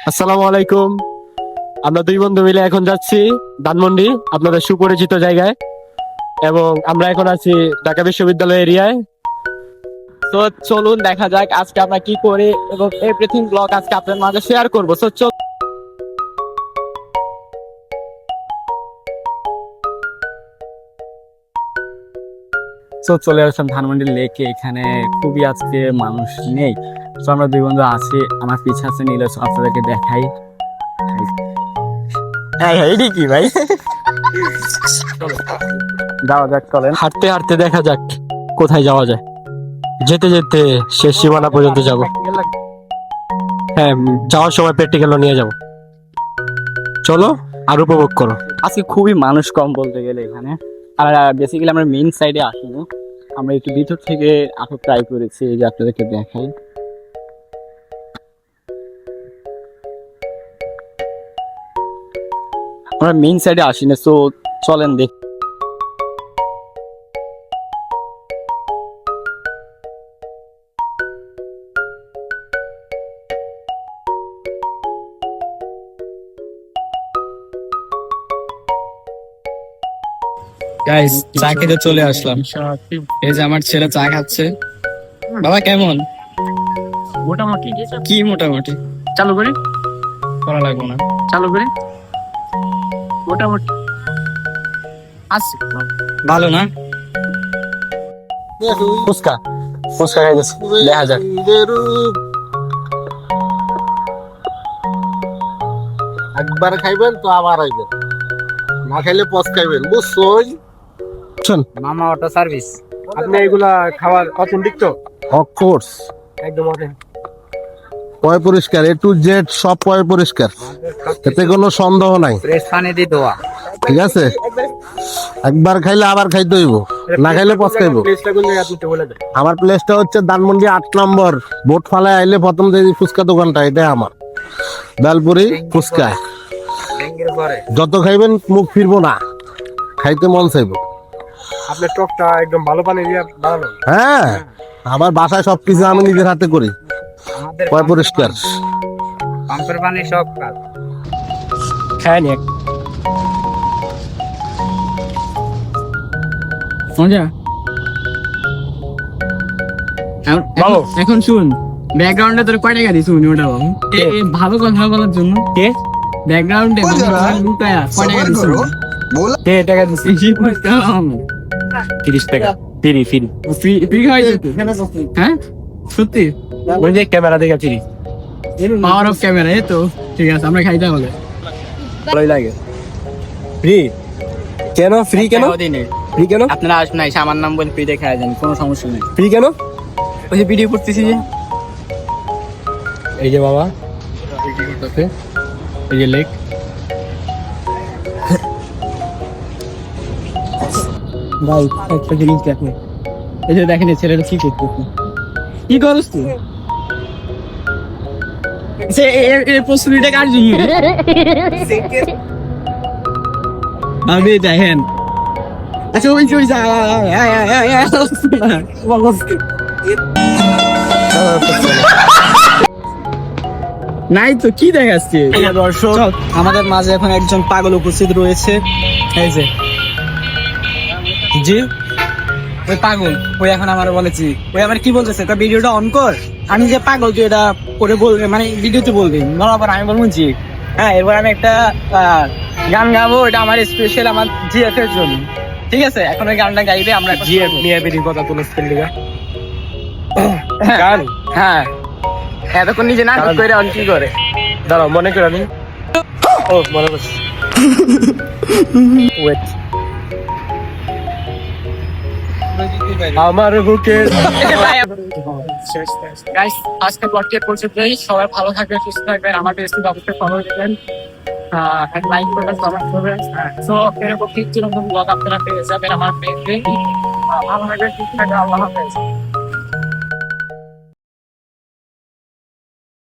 আসসালামু আলাইকুম। আমরা দুই বন্ধু মিলে এখন যাচ্ছি ধানমন্ডি, আপনাদের সুপরিচিত জায়গায়। এবং আমরা এখন আছি ঢাকা বিশ্ববিদ্যালয় এরিয়ায়। তো চলুন দেখা যাক আজকে আমরা কি করি এবং এভরিথিং ব্লগ আজকে আপনাদের মাঝে শেয়ার করবো। চলে আসলাম ধানমন্ডি লেকে। এখানে খুবই আজকে মানুষ নেই। তো আমরা দুই বন্ধু আছি, আমার পিছে আছে নীলেশ, আপনাদেরকে দেখাই। হ্যাঁ এইটি কি ভাই, যাওয়া যাক, চলেন। হাঁটতে হাঁটতে দেখা যাক কোথায় যাওয়া যায়। যেতে যেতে শেষ সীমানা পর্যন্ত যাব। হ্যাঁ, যাওয়ার সময় প্র্যাকটিক্যালও নিয়ে যাব। চলো আর উপভোগ করো। আজকে খুবই মানুষ কম বলতে গেলে এখানে। আর বেসিক্যালি আমরা মেইন সাইডে আসিনি, আমরা একটু ভিতর থেকে আসা ট্রাই করেছি, এই যে আপনাদেরকে দেখাই। আমরা মেইন সাইডে আসিনি, তো চলেন দেখ। গাইস, চা খেতে চলে আসলাম। এই যে আমার ছেলে চা খাচ্ছে। বাবা কেমন? মোটামুটি কি মোটামুটি? চালু করে করা লাগবে না। চালু করে মোটামুটি আছে ভালো না? ফুচকা ফুচকা খাইতেছি, দেখা যাক। একবার খাইবেন তো আবার আইবেন, না খাইলে পচ খাইবেন, বুঝছই? মামা অটো সার্ভিস। আপনি এগুলা খাওয়ার অথেন্টিক তো? অফকোর্স, একদম অথেন্টিক। পয় পরিষ্কার, এ টু জেড সব পয় পরিষ্কার, এতে কোনো সন্দেহ নাই। ফ্রেশ পানি দিয়ে ধোয়া। ঠিক আছে, একবার খাইলে আবার খাইতে হইব, না খাইলে পচ খাইব। প্লেসটা কোন জায়গা আপনি বলে দেন। আমার প্লেসটা হচ্ছে ধানমন্ডি 8 নম্বর বোট ফালায় আইলে প্রথম যে ফুচকা দোকানটা, এটা আমার বেলপুরি ফুচকা। ব্যাংকের পরে যত খাইবেন মুখ ফিরবো না, খাইতে মন চাইবো। আপনার টকটা একদম ভালো পানি দিয়ে বানানো। হ্যাঁ, আমার বাসায় সবকিছু আমি নিজের হাতে করি, আমাদের পয় পরিষ্কার। পাম্পের পানি সব কাজ। খায় নি মজা। বলো। এখন শুন, ব্যাকগ্রাউন্ডে তোর কয় টাকা দিস উনি ওটা বল। ভালো কথা বলার জন্য কে ব্যাকগ্রাউন্ডে লুকায়া কয় টাকা দিস? কে টাকা দিচ্ছি? 30 টাকা ফ্রি ফ্রি। ফ্রি খাওয়াইছে তো? হ্যাঁ সত্যি? ওই যে ক্যামেরা দেখে ফ্রি। পাওয়ার অফ ক্যামেরা, এই তো ঠিক আছে, আমরা খাইতে হবে। ভালোই লাগে। ফ্রি কেন? ফ্রি কেন? ফ্রি কেন? আপনারা আসবেন, না আমার নাম বলে ফ্রি দেখে যান, কোনো সমস্যা নেই। ফ্রি কেন? ওই যে ভিডিও করতেছি যে, এই যে বাবা, এই যে লেক। ভাই একটা জিনিস দেখো, এই যে দেখেন এই ছেলেটা কি করতেছে। কি করছ তুই? এর প্রশ্নটা কার জন্য? আমি দেখেন, আচ্ছা ওই যে নাই তো কি দেখাচ্ছে দর্শক। আমাদের মাঝে এখন একজন পাগল উপস্থিত রয়েছে। এই যে জি, ওই পাগল, ওই এখন আমার বলেছি, ওই আমার কি বলতেছে, ভিডিওটা অন কর। আমি যে পাগল তুই এটা করে বলবে, মানে ভিডিওতে বলবি, বলার আমি বলবো জি। হ্যাঁ, এরপর আমি একটা গান গাবো, এটা আমার স্পেশাল আমার জিএফ এর জন্য। ঠিক আছে, এখন ওই গানটা গাইবে, আমরা জিএফ নিয়ে বেরিয়ে কথা তুলছেন লিগা গান। হ্যাঁ, এতক্ষণ নিজে নাটক করে অন কি করে। দাঁড়াও, মনে করে আমি। ও মনে করছি। ওয়েট, আমার বুকে। গাইস, আজকে পডকাস্ট পর্যন্ত সবাই ভালো থাকবেন, সুস্থ থাকবেন, আমার ফেসবুক অবশ্যই ফলো দিবেন, লাইক করবেন, কমেন্ট করবেন। সো এরকম কিছু নতুন ব্লগ আপনারা পেয়ে যাবেন আমার পেজে। ভালো থাকবেন, সুস্থ থাকবেন, আল্লাহ হাফেজ।